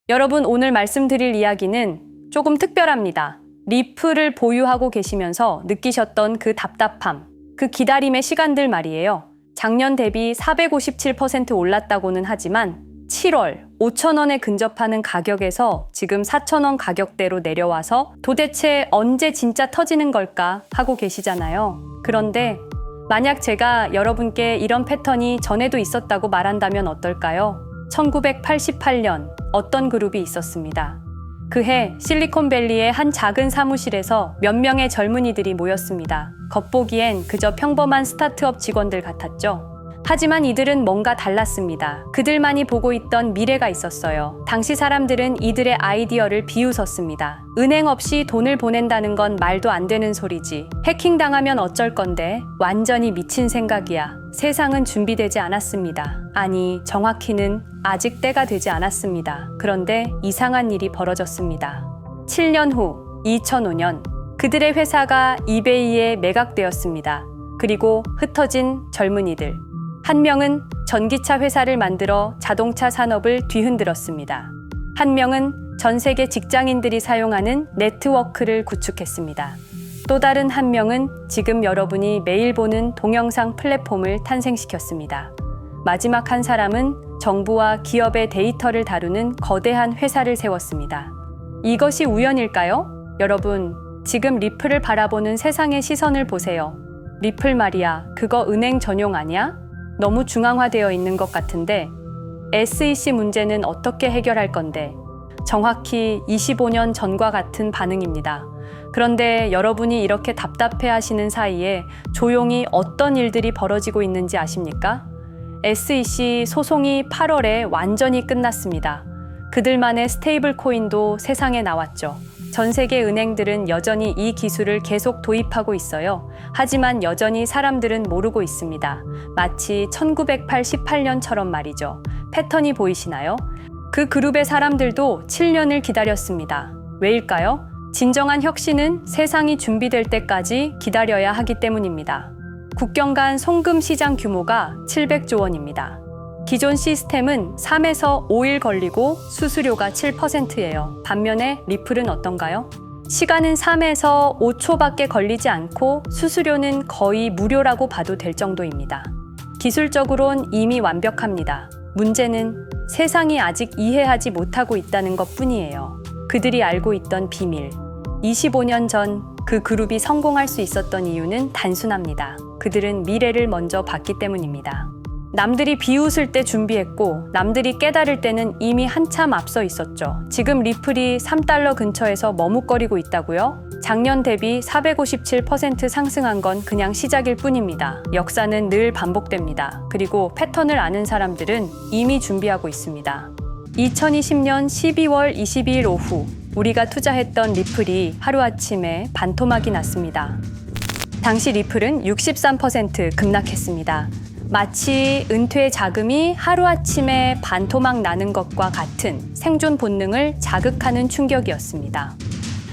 여러분, 오늘 말씀드릴 이야기는 조금 특별합니다. 리플을 보유하고 계시면서 느끼셨던 그 답답함, 그 기다림의 시간들 말이에요. 작년 대비 457% 올랐다고는 하지만 7월 5,000원에 근접하는 가격에서 지금 4,000원 가격대로 내려와서 도대체 언제 진짜 터지는 걸까 하고 계시잖아요. 그런데 만약 제가 여러분께 이런 패턴이 전에도 있었다고 말한다면 어떨까요? 1988년 어떤 그룹이 있었습니다. 그해 실리콘밸리의 한 작은 사무실에서 몇 명의 젊은이들이 모였습니다. 겉보기엔 그저 평범한 스타트업 직원들 같았죠. 하지만 이들은 뭔가 달랐습니다. 그들만이 보고 있던 미래가 있었어요. 당시 사람들은 이들의 아이디어를 비웃었습니다. 은행 없이 돈을 보낸다는 건 말도 안 되는 소리지. 해킹당하면 어쩔 건데? 완전히 미친 생각이야. 세상은 준비되지 않았습니다. 아니, 정확히는 아직 때가 되지 않았습니다. 그런데 이상한 일이 벌어졌습니다. 7년 후 2005년 그들의 회사가 이베이에 매각되었습니다. 그리고 흩어진 젊은이들. 한 명은 전기차 회사를 만들어 자동차 산업을 뒤흔들었습니다. 한 명은 전 세계 직장인들이 사용하는 네트워크를 구축했습니다. 또 다른 한 명은 지금 여러분이 매일 보는 동영상 플랫폼을 탄생시켰습니다. 마지막 한 사람은 정부와 기업의 데이터를 다루는 거대한 회사를 세웠습니다. 이것이 우연일까요? 여러분, 지금 리플을 바라보는 세상의 시선을 보세요. 리플 말이야, 그거 은행 전용 아니야? 너무 중앙화되어 있는 것 같은데 SEC 문제는 어떻게 해결할 건데? 정확히 25년 전과 같은 반응입니다. 그런데 여러분이 이렇게 답답해 하시는 사이에 조용히 어떤 일들이 벌어지고 있는지 아십니까? SEC 소송이 8월에 완전히 끝났습니다. 그들만의 스테이블 코인도 세상에 나왔죠. 전 세계 은행들은 여전히 이 기술을 계속 도입하고 있어요. 하지만 여전히 사람들은 모르고 있습니다. 마치 1988년처럼 말이죠. 패턴이 보이시나요? 그 그룹의 사람들도 7년을 기다렸습니다. 왜일까요? 진정한 혁신은 세상이 준비될 때까지 기다려야 하기 때문입니다. 국경 간 송금 시장 규모가 700조 원입니다. 기존 시스템은 3에서 5일 걸리고 수수료가 7%예요. 반면에 리플은 어떤가요? 시간은 3에서 5초밖에 걸리지 않고 수수료는 거의 무료라고 봐도 될 정도입니다. 기술적으론 이미 완벽합니다. 문제는 세상이 아직 이해하지 못하고 있다는 것뿐이에요. 그들이 알고 있던 비밀. 25년 전 그 그룹이 성공할 수 있었던 이유는 단순합니다. 그들은 미래를 먼저 봤기 때문입니다. 남들이 비웃을 때 준비했고 남들이 깨달을 때는 이미 한참 앞서 있었죠. 지금 리플이 3달러 근처에서 머뭇거리고 있다고요? 작년 대비 457% 상승한 건 그냥 시작일 뿐입니다. 역사는 늘 반복됩니다. 그리고 패턴을 아는 사람들은 이미 준비하고 있습니다. 2020년 12월 22일 오후 우리가 투자했던 리플이 하루아침에 반토막이 났습니다. 당시 리플은 63% 급락했습니다. 마치 은퇴 자금이 하루아침에 반토막 나는 것과 같은 생존 본능을 자극하는 충격이었습니다.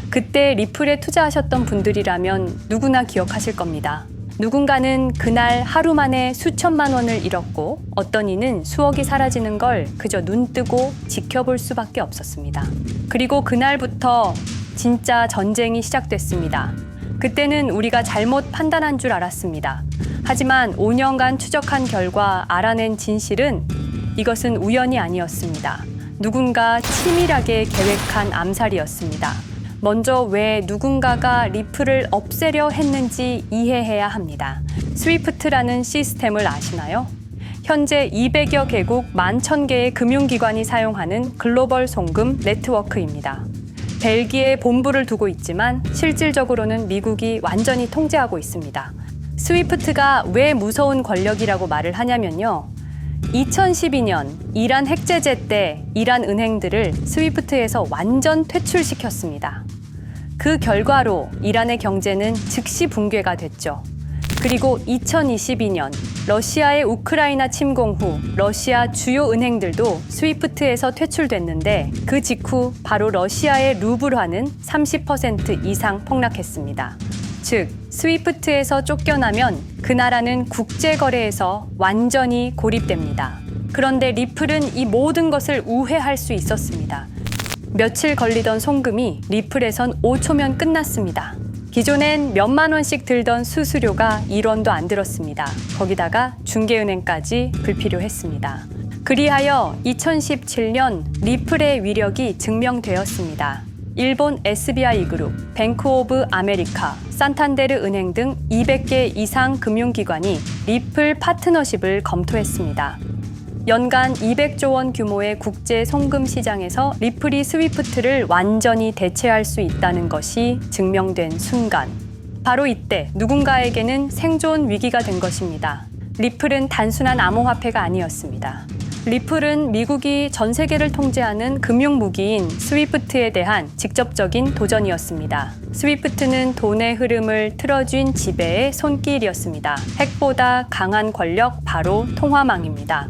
그때 리플에 투자하셨던 분들이라면 누구나 기억하실 겁니다. 누군가는 그날 하루 만에 수천만 원을 잃었고 어떤 이는 수억이 사라지는 걸 그저 눈 뜨고 지켜볼 수밖에 없었습니다. 그리고 그날부터 진짜 전쟁이 시작됐습니다. 그때는 우리가 잘못 판단한 줄 알았습니다. 하지만 5년간 추적한 결과 알아낸 진실은 이것은 우연이 아니었습니다. 누군가 치밀하게 계획한 암살이었습니다. 먼저 왜 누군가가 리플을 없애려 했는지 이해해야 합니다. 스위프트라는 시스템을 아시나요? 현재 200여 개국 11,000개의 금융기관이 사용하는 글로벌 송금 네트워크입니다. 벨기에에 본부를 두고 있지만 실질적으로는 미국이 완전히 통제하고 있습니다. 스위프트가 왜 무서운 권력이라고 말을 하냐면요. 2012년 이란 핵제재 때 이란 은행들을 스위프트에서 완전 퇴출시켰습니다. 그 결과로 이란의 경제는 즉시 붕괴가 됐죠. 그리고 2022년 러시아의 우크라이나 침공 후 러시아 주요 은행들도 스위프트에서 퇴출됐는데 그 직후 바로 러시아의 루블화는 30% 이상 폭락했습니다. 즉, 스위프트에서 쫓겨나면 그 나라는 국제거래에서 완전히 고립됩니다. 그런데 리플은 이 모든 것을 우회할 수 있었습니다. 며칠 걸리던 송금이 리플에선 5초면 끝났습니다. 기존엔 몇만 원씩 들던 수수료가 1원도 안 들었습니다. 거기다가 중개은행까지 불필요했습니다. 그리하여 2017년 리플의 위력이 증명되었습니다. 일본 SBI 그룹, 뱅크 오브 아메리카, 산탄데르 은행 등 200개 이상 금융기관이 리플 파트너십을 검토했습니다. 연간 200조 원 규모의 국제 송금 시장에서 리플이 스위프트를 완전히 대체할 수 있다는 것이 증명된 순간, 바로 이때 누군가에게는 생존 위기가 된 것입니다. 리플은 단순한 암호화폐가 아니었습니다. 리플은 미국이 전 세계를 통제하는 금융 무기인 스위프트에 대한 직접적인 도전이었습니다. 스위프트는 돈의 흐름을 틀어쥔 지배의 손길이었습니다. 핵보다 강한 권력, 바로 통화망입니다.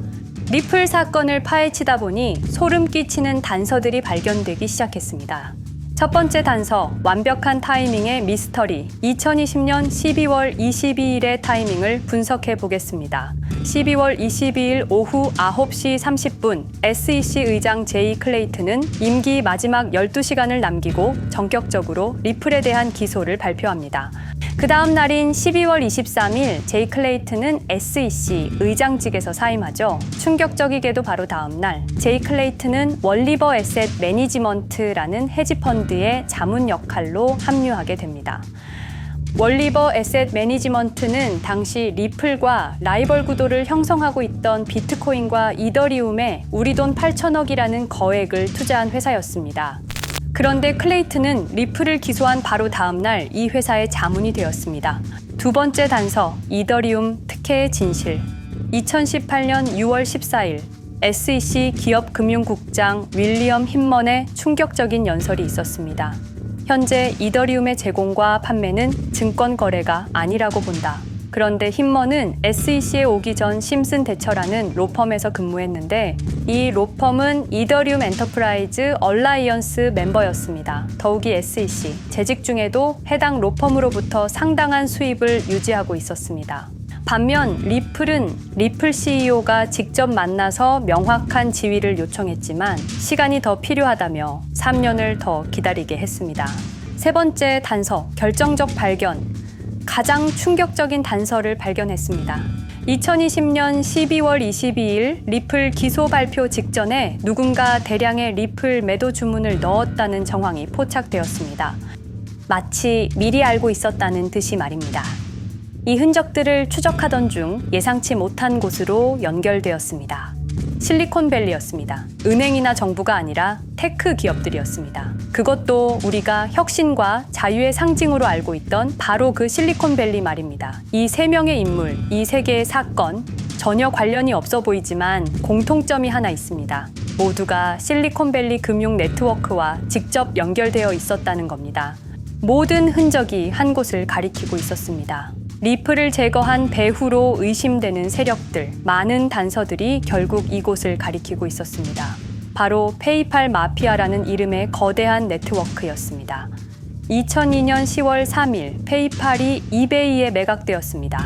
리플 사건을 파헤치다 보니 소름 끼치는 단서들이 발견되기 시작했습니다. 첫 번째 단서, 완벽한 타이밍의 미스터리. 2020년 12월 22일의 타이밍을 분석해 보겠습니다. 12월 22일 오후 9시 30분, SEC 의장 제이 클레이튼은 임기 마지막 12시간을 남기고 전격적으로 리플에 대한 기소를 발표합니다. 그 다음 날인 12월 23일, 제이 클레이튼은 SEC 의장직에서 사임하죠. 충격적이게도 바로 다음 날, 제이 클레이튼은 월리버 에셋 매니지먼트라는 헤지펀드의 자문 역할로 합류하게 됩니다. 월리버 에셋 매니지먼트는 당시 리플과 라이벌 구도를 형성하고 있던 비트코인과 이더리움에 우리 돈 8천억이라는 거액을 투자한 회사였습니다. 그런데 클레이튼은 리플을 기소한 바로 다음 날 이 회사의 자문이 되었습니다. 두 번째 단서, 이더리움 특혜의 진실. 2018년 6월 14일, SEC 기업금융국장 윌리엄 힘먼의 충격적인 연설이 있었습니다. 현재 이더리움의 제공과 판매는 증권 거래가 아니라고 본다. 그런데 힘먼은 SEC에 오기 전 심슨 대처라는 로펌에서 근무했는데 이 로펌은 이더리움 엔터프라이즈 얼라이언스 멤버였습니다. 더욱이 SEC, 재직 중에도 해당 로펌으로부터 상당한 수입을 유지하고 있었습니다. 반면 리플은 리플 CEO가 직접 만나서 명확한 지위를 요청했지만 시간이 더 필요하다며 3년을 더 기다리게 했습니다. 세 번째 단서, 결정적 발견. 가장 충격적인 단서를 발견했습니다. 2020년 12월 22일 리플 기소 발표 직전에 누군가 대량의 리플 매도 주문을 넣었다는 정황이 포착되었습니다. 마치 미리 알고 있었다는 듯이 말입니다. 이 흔적들을 추적하던 중 예상치 못한 곳으로 연결되었습니다. 실리콘밸리였습니다. 은행이나 정부가 아니라 테크 기업들이었습니다. 그것도 우리가 혁신과 자유의 상징으로 알고 있던 바로 그 실리콘밸리 말입니다. 이 세 명의 인물, 이 세 개의 사건, 전혀 관련이 없어 보이지만 공통점이 하나 있습니다. 모두가 실리콘밸리 금융 네트워크와 직접 연결되어 있었다는 겁니다. 모든 흔적이 한 곳을 가리키고 있었습니다. 리플을 제거한 배후로 의심되는 세력들, 많은 단서들이 결국 이곳을 가리키고 있었습니다. 바로 페이팔 마피아라는 이름의 거대한 네트워크였습니다. 2002년 10월 3일 페이팔이 이베이에 매각되었습니다.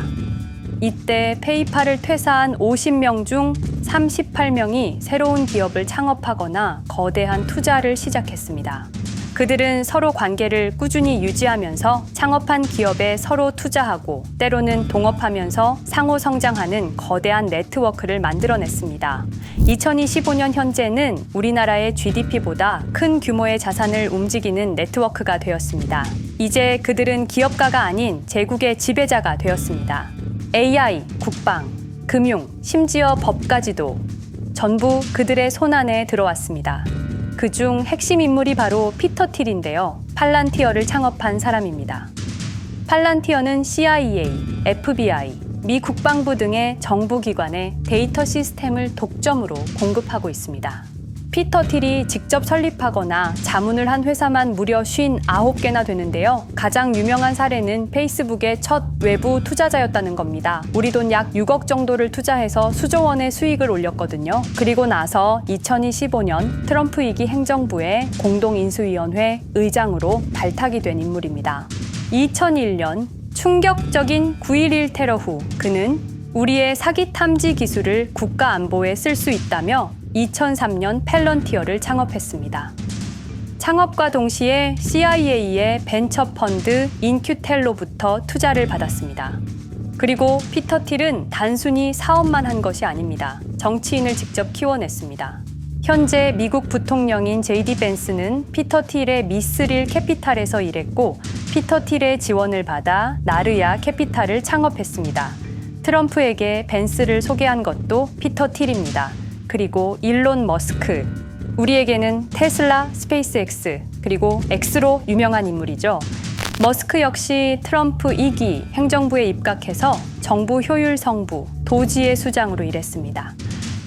이때 페이팔을 퇴사한 50명 중 38명이 새로운 기업을 창업하거나 거대한 투자를 시작했습니다. 그들은 서로 관계를 꾸준히 유지하면서 창업한 기업에 서로 투자하고 때로는 동업하면서 상호 성장하는 거대한 네트워크를 만들어냈습니다. 2025년 현재는 우리나라의 GDP보다 큰 규모의 자산을 움직이는 네트워크가 되었습니다. 이제 그들은 기업가가 아닌 제국의 지배자가 되었습니다. AI, 국방, 금융, 심지어 법까지도 전부 그들의 손안에 들어왔습니다. 그중 핵심 인물이 바로 피터 틸인데요. 팔란티어를 창업한 사람입니다. 팔란티어는 CIA, FBI, 미 국방부 등의 정부기관에 데이터 시스템을 독점으로 공급하고 있습니다. 피터 틸이 직접 설립하거나 자문을 한 회사만 무려 59개나 되는데요. 가장 유명한 사례는 페이스북의 첫 외부 투자자였다는 겁니다. 우리 돈 약 6억 정도를 투자해서 수조 원의 수익을 올렸거든요. 그리고 나서 2025년 트럼프 2기 행정부의 공동인수위원회 의장으로 발탁이 된 인물입니다. 2001년 충격적인 9.11 테러 후 그는 우리의 사기 탐지 기술을 국가 안보에 쓸 수 있다며 2003년 펠런티어를 창업했습니다. 창업과 동시에 CIA의 벤처 펀드 인큐텔로부터 투자를 받았습니다. 그리고 피터 틸은 단순히 사업만 한 것이 아닙니다. 정치인을 직접 키워냈습니다. 현재 미국 부통령인 JD 벤스는 피터 틸의 미스릴 캐피탈에서 일했고 피터 틸의 지원을 받아 나르야 캐피탈을 창업했습니다. 트럼프에게 벤스를 소개한 것도 피터 틸입니다. 그리고 일론 머스크, 우리에게는 테슬라, 스페이스X, 그리고 X로 유명한 인물이죠. 머스크 역시 트럼프 2기 행정부에 입각해서 정부 효율 성부, 도지의 수장으로 일했습니다.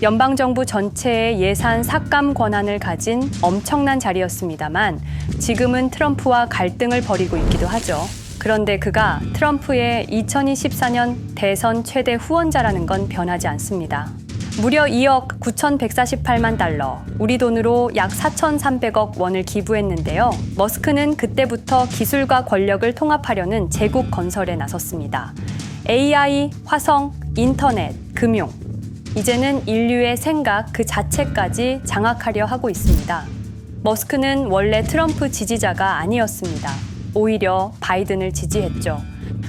연방정부 전체의 예산 삭감 권한을 가진 엄청난 자리였습니다만 지금은 트럼프와 갈등을 벌이고 있기도 하죠. 그런데 그가 트럼프의 2024년 대선 최대 후원자라는 건 변하지 않습니다. 무려 2억 9,148만 달러, 우리 돈으로 약 4,300억 원을 기부했는데요. 머스크는 그때부터 기술과 권력을 통합하려는 제국 건설에 나섰습니다. AI, 화성, 인터넷, 금융, 이제는 인류의 생각 그 자체까지 장악하려 하고 있습니다. 머스크는 원래 트럼프 지지자가 아니었습니다. 오히려 바이든을 지지했죠.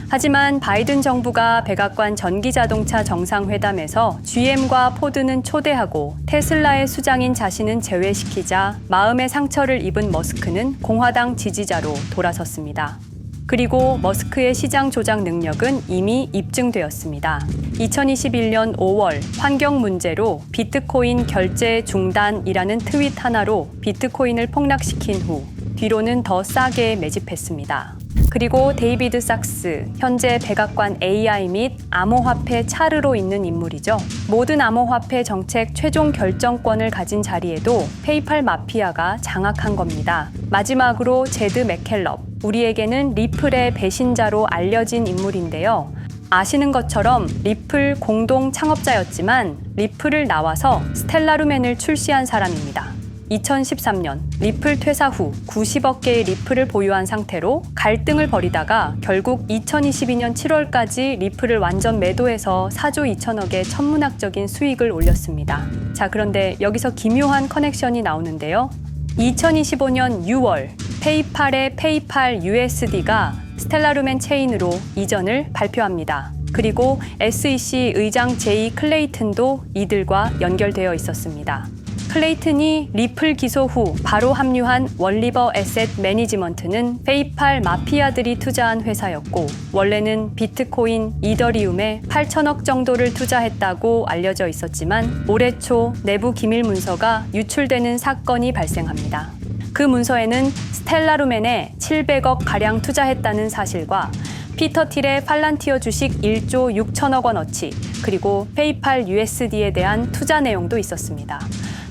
하지만 바이든 정부가 백악관 전기자동차 정상회담에서 GM과 포드는 초대하고 테슬라의 수장인 자신은 제외시키자 마음의 상처를 입은 머스크는 공화당 지지자로 돌아섰습니다. 그리고 머스크의 시장 조작 능력은 이미 입증되었습니다. 2021년 5월 환경 문제로 비트코인 결제 중단이라는 트윗 하나로 비트코인을 폭락시킨 후 뒤로는 더 싸게 매집했습니다. 그리고 데이비드 sak스, 현재 백악관 AI 및 암호화폐 차르로 있는 인물이죠. 모든 암호화폐 정책 최종 결정권을 가진 자리에도 페이팔 마피아가 장악한 겁니다. 마지막으로 제드 맥켈럽, 우리에게는 리플의 배신자로 알려진 인물인데요. 아시는 것처럼 리플 공동 창업자였지만 리플을 나와서 스텔라루멘을 출시한 사람입니다. 2013년 리플 퇴사 후 90억 개의 리플을 보유한 상태로 갈등을 벌이다가 결국 2022년 7월까지 리플을 완전 매도해서 4조 2천억의 천문학적인 수익을 올렸습니다. 자, 그런데 여기서 기묘한 커넥션이 나오는데요. 2025년 6월 페이팔의 페이팔 USD가 스텔라루멘 체인으로 이전을 발표합니다. 그리고 SEC 의장 제이 클레이튼도 이들과 연결되어 있었습니다. 클레이튼이 리플 기소 후 바로 합류한 월리버 에셋 매니지먼트는 페이팔 마피아들이 투자한 회사였고 원래는 비트코인, 이더리움에 8천억 정도를 투자했다고 알려져 있었지만 올해 초 내부 기밀 문서가 유출되는 사건이 발생합니다. 그 문서에는 스텔라루멘에 700억 가량 투자했다는 사실과 피터 틸의 팔란티어 주식 1조 6천억 원어치, 그리고 페이팔 USD에 대한 투자 내용도 있었습니다.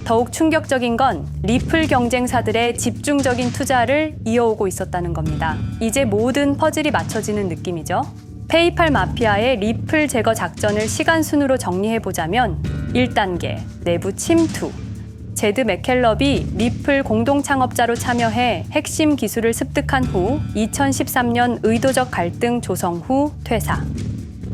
더욱 충격적인 건 리플 경쟁사들의 집중적인 투자를 이어오고 있었다는 겁니다. 이제 모든 퍼즐이 맞춰지는 느낌이죠. 페이팔 마피아의 리플 제거 작전을 시간 순으로 정리해보자면 1단계, 내부 침투. 제드 맥켈럽이 리플 공동 창업자로 참여해 핵심 기술을 습득한 후 2013년 의도적 갈등 조성 후 퇴사.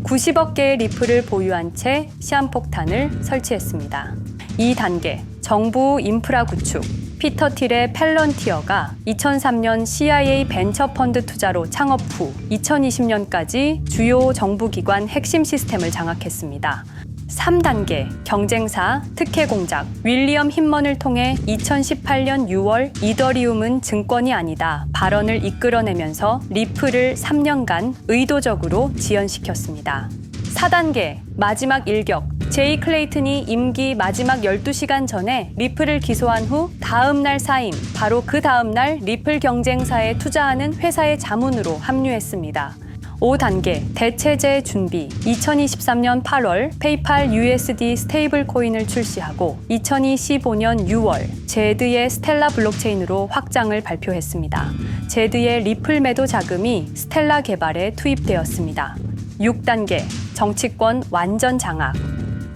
90억 개의 리플을 보유한 채 시한폭탄을 설치했습니다. 2단계, 정부 인프라 구축. 피터 틸의 펠런티어가 2003년 CIA 벤처 펀드 투자로 창업 후 2020년까지 주요 정부기관 핵심 시스템을 장악했습니다. 3단계, 경쟁사, 특혜 공작. 윌리엄 힌먼을 통해 2018년 6월 이더리움은 증권이 아니다 발언을 이끌어내면서 리플을 3년간 의도적으로 지연시켰습니다. 4단계, 마지막 일격. 제이 클레이튼이 임기 마지막 12시간 전에 리플을 기소한 후 다음 날 사임, 바로 그 다음 날 리플 경쟁사에 투자하는 회사의 자문으로 합류했습니다. 5단계, 대체제 준비. 2023년 8월 페이팔 USD 스테이블 코인을 출시하고 2025년 6월 제드의 스텔라 블록체인으로 확장을 발표했습니다. 제드의 리플 매도 자금이 스텔라 개발에 투입되었습니다. 6단계, 정치권 완전 장악.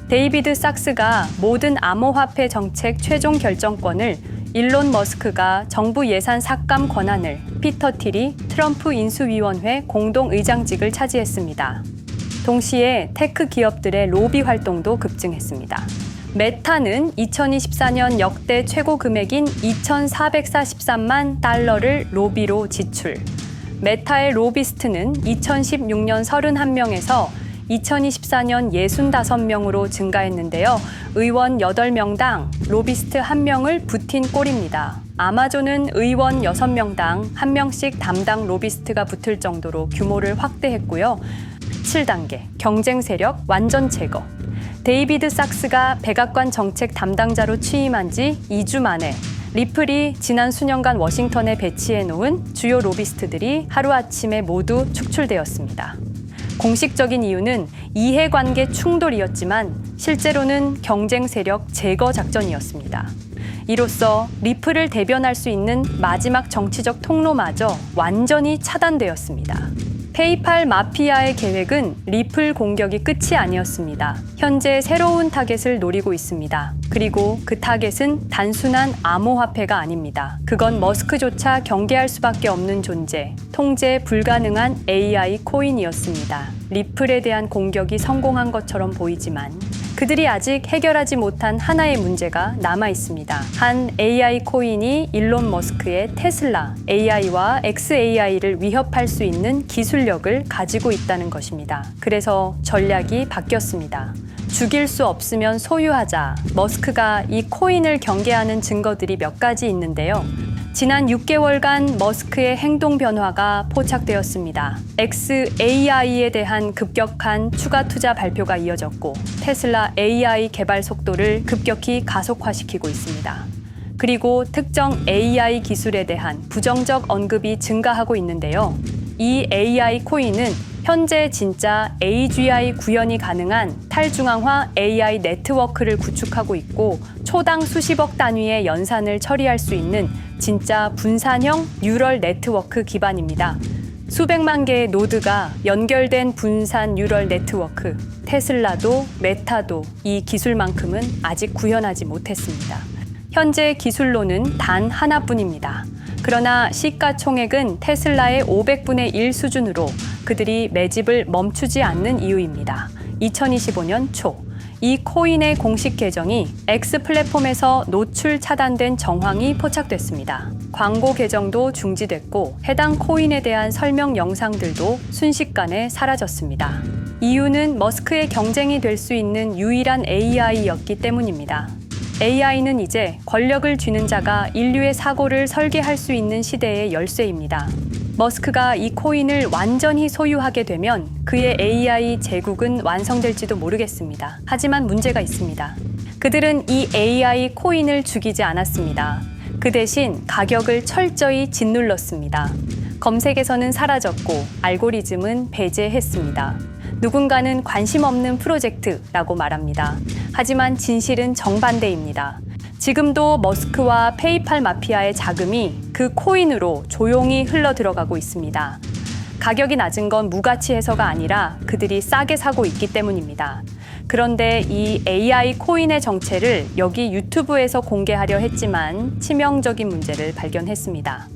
데이비드 sak스가 모든 암호화폐 정책 최종 결정권을, 일론 머스크가 정부 예산 삭감 권한을, 피터 틸이 트럼프 인수위원회 공동의장직을 차지했습니다. 동시에 테크 기업들의 로비 활동도 급증했습니다. 메타는 2024년 역대 최고 금액인 2,443만 달러를 로비로 지출. 메타의 로비스트는 2016년 31명에서 2024년 65명으로 증가했는데요. 의원 8명당 로비스트 1명을 붙인 꼴입니다. 아마존은 의원 6명당 1명씩 담당 로비스트가 붙을 정도로 규모를 확대했고요. 7단계 경쟁 세력 완전 제거. 데이비드 sak스가 백악관 정책 담당자로 취임한 지 2주 만에 리플이 지난 수년간 워싱턴에 배치해 놓은 주요 로비스트들이 하루아침에 모두 축출되었습니다. 공식적인 이유는 이해관계 충돌이었지만 실제로는 경쟁 세력 제거 작전이었습니다. 이로써 리플을 대변할 수 있는 마지막 정치적 통로마저 완전히 차단되었습니다. 페이팔 마피아의 계획은 리플 공격이 끝이 아니었습니다. 현재 새로운 타겟을 노리고 있습니다. 그리고 그 타겟은 단순한 암호화폐가 아닙니다. 그건 머스크조차 경계할 수밖에 없는 존재, 통제 불가능한 AI 코인이었습니다. 리플에 대한 공격이 성공한 것처럼 보이지만 그들이 아직 해결하지 못한 하나의 문제가 남아 있습니다. 한 AI 코인이 일론 머스크의 테슬라 AI와 XAI를 위협할 수 있는 기술력을 가지고 있다는 것입니다. 그래서 전략이 바뀌었습니다. 죽일 수 없으면 소유하자. 머스크가 이 코인을 경계하는 증거들이 몇 가지 있는데요. 지난 6개월간 머스크의 행동 변화가 포착되었습니다. XAI에 대한 급격한 추가 투자 발표가 이어졌고 테슬라 AI 개발 속도를 급격히 가속화시키고 있습니다. 그리고 특정 AI 기술에 대한 부정적 언급이 증가하고 있는데요. 이 AI 코인은 현재 진짜 AGI 구현이 가능한 탈중앙화 AI 네트워크를 구축하고 있고 초당 수십억 단위의 연산을 처리할 수 있는 진짜 분산형 뉴럴 네트워크 기반입니다. 수백만 개의 노드가 연결된 분산 뉴럴 네트워크, 테슬라도 메타도 이 기술만큼은 아직 구현하지 못했습니다. 현재 기술로는 단 하나뿐입니다. 그러나 시가총액은 테슬라의 500분의 1 수준으로 그들이 매집을 멈추지 않는 이유입니다. 2025년 초, 이 코인의 공식 계정이 X 플랫폼에서 노출 차단된 정황이 포착됐습니다. 광고 계정도 중지됐고 해당 코인에 대한 설명 영상들도 순식간에 사라졌습니다. 이유는 머스크의 경쟁이 될 수 있는 유일한 AI였기 때문입니다. AI는 이제 권력을 쥐는 자가 인류의 사고를 설계할 수 있는 시대의 열쇠입니다. 머스크가 이 코인을 완전히 소유하게 되면 그의 AI 제국은 완성될지도 모르겠습니다. 하지만 문제가 있습니다. 그들은 이 AI 코인을 죽이지 않았습니다. 그 대신 가격을 철저히 짓눌렀습니다. 검색에서는 사라졌고 알고리즘은 배제했습니다. 누군가는 관심 없는 프로젝트라고 말합니다. 하지만 진실은 정반대입니다. 지금도 머스크와 페이팔 마피아의 자금이 그 코인으로 조용히 흘러 들어가고 있습니다. 가격이 낮은 건 무가치해서가 아니라 그들이 싸게 사고 있기 때문입니다. 그런데 이 AI 코인의 정체를 여기 유튜브에서 공개하려 했지만 치명적인 문제를 발견했습니다.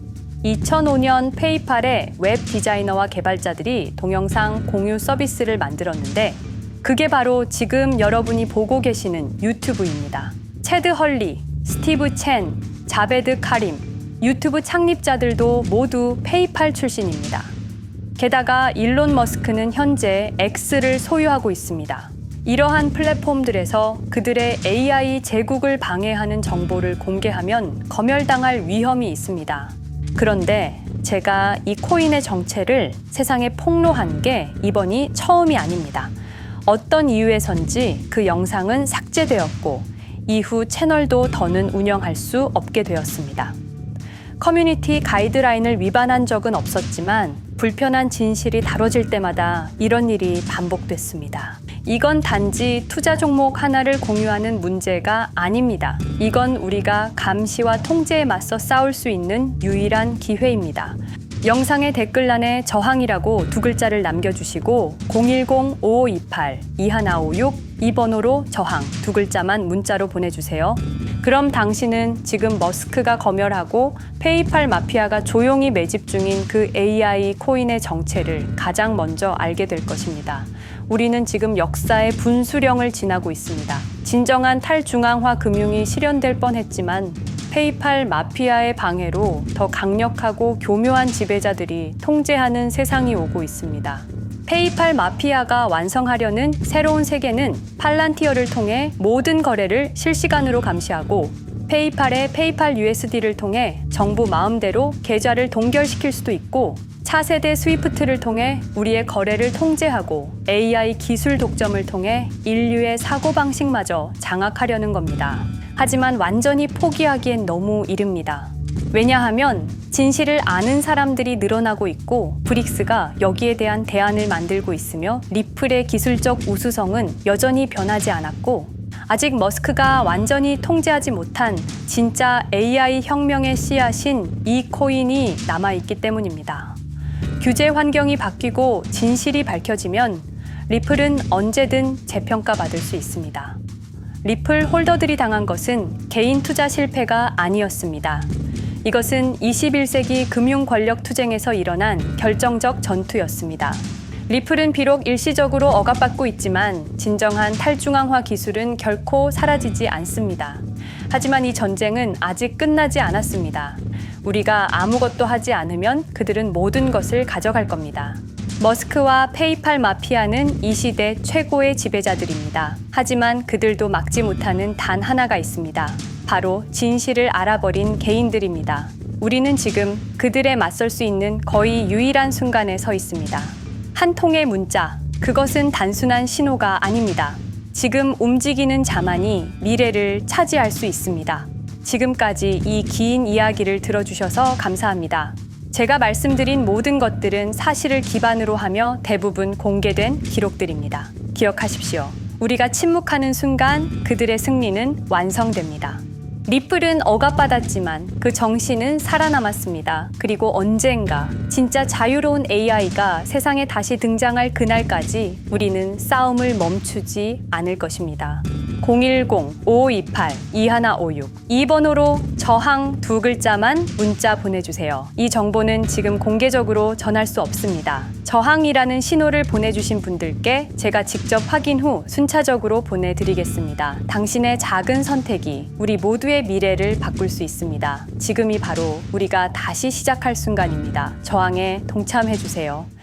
2005년 페이팔의 웹 디자이너와 개발자들이 동영상 공유 서비스를 만들었는데 그게 바로 지금 여러분이 보고 계시는 유튜브입니다. 체드 헐리, 스티브 첸, 자베드 카림, 유튜브 창립자들도 모두 페이팔 출신입니다. 게다가 일론 머스크는 현재 X를 소유하고 있습니다. 이러한 플랫폼들에서 그들의 AI 제국을 방해하는 정보를 공개하면 검열당할 위험이 있습니다. 그런데 제가 이 코인의 정체를 세상에 폭로한 게 이번이 처음이 아닙니다. 어떤 이유에선지 그 영상은 삭제되었고 이후 채널도 더는 운영할 수 없게 되었습니다. 커뮤니티 가이드라인을 위반한 적은 없었지만 불편한 진실이 다뤄질 때마다 이런 일이 반복됐습니다. 이건 단지 투자 종목 하나를 공유하는 문제가 아닙니다. 이건 우리가 감시와 통제에 맞서 싸울 수 있는 유일한 기회입니다. 영상의 댓글란에 저항이라고 2글자를 남겨주시고 010-5528-2156 이 번호로 저항 2글자만 문자로 보내주세요. 그럼 당신은 지금 머스크가 검열하고 페이팔 마피아가 조용히 매집 중인 그 AI 코인의 정체를 가장 먼저 알게 될 것입니다. 우리는 지금 역사의 분수령을 지나고 있습니다. 진정한 탈중앙화 금융이 실현될 뻔했지만 페이팔 마피아의 방해로 더 강력하고 교묘한 지배자들이 통제하는 세상이 오고 있습니다. 페이팔 마피아가 완성하려는 새로운 세계는 팔란티어를 통해 모든 거래를 실시간으로 감시하고 페이팔의 페이팔 USD를 통해 정부 마음대로 계좌를 동결시킬 수도 있고 차세대 스위프트를 통해 우리의 거래를 통제하고 AI 기술 독점을 통해 인류의 사고방식마저 장악하려는 겁니다. 하지만 완전히 포기하기엔 너무 이릅니다. 왜냐하면 진실을 아는 사람들이 늘어나고 있고 브릭스가 여기에 대한 대안을 만들고 있으며 리플의 기술적 우수성은 여전히 변하지 않았고 아직 머스크가 완전히 통제하지 못한 진짜 AI 혁명의 씨앗인 이 코인이 남아있기 때문입니다. 규제 환경이 바뀌고 진실이 밝혀지면 리플은 언제든 재평가받을 수 있습니다. 리플 홀더들이 당한 것은 개인 투자 실패가 아니었습니다. 이것은 21세기 금융 권력 투쟁에서 일어난 결정적 전투였습니다. 리플은 비록 일시적으로 억압받고 있지만 진정한 탈중앙화 기술은 결코 사라지지 않습니다. 하지만 이 전쟁은 아직 끝나지 않았습니다. 우리가 아무것도 하지 않으면 그들은 모든 것을 가져갈 겁니다. 머스크와 페이팔 마피아는 이 시대 최고의 지배자들입니다. 하지만 그들도 막지 못하는 단 하나가 있습니다. 바로 진실을 알아버린 개인들입니다. 우리는 지금 그들에 맞설 수 있는 거의 유일한 순간에 서 있습니다. 한 통의 문자, 그것은 단순한 신호가 아닙니다. 지금 움직이는 자만이 미래를 차지할 수 있습니다. 지금까지 이 긴 이야기를 들어주셔서 감사합니다. 제가 말씀드린 모든 것들은 사실을 기반으로 하며 대부분 공개된 기록들입니다. 기억하십시오. 우리가 침묵하는 순간 그들의 승리는 완성됩니다. 리플은 억압받았지만 그 정신은 살아남았습니다. 그리고 언젠가 진짜 자유로운 AI가 세상에 다시 등장할 그날까지 우리는 싸움을 멈추지 않을 것입니다. 010-5528-2156 이 번호로 저항 두 글자만 문자 보내주세요. 이 정보는 지금 공개적으로 전할 수 없습니다. 저항이라는 신호를 보내주신 분들께 제가 직접 확인 후 순차적으로 보내드리겠습니다. 당신의 작은 선택이 우리 모두의 미래를 바꿀 수 있습니다. 지금이 바로 우리가 다시 시작할 순간입니다. 저항에 동참해주세요.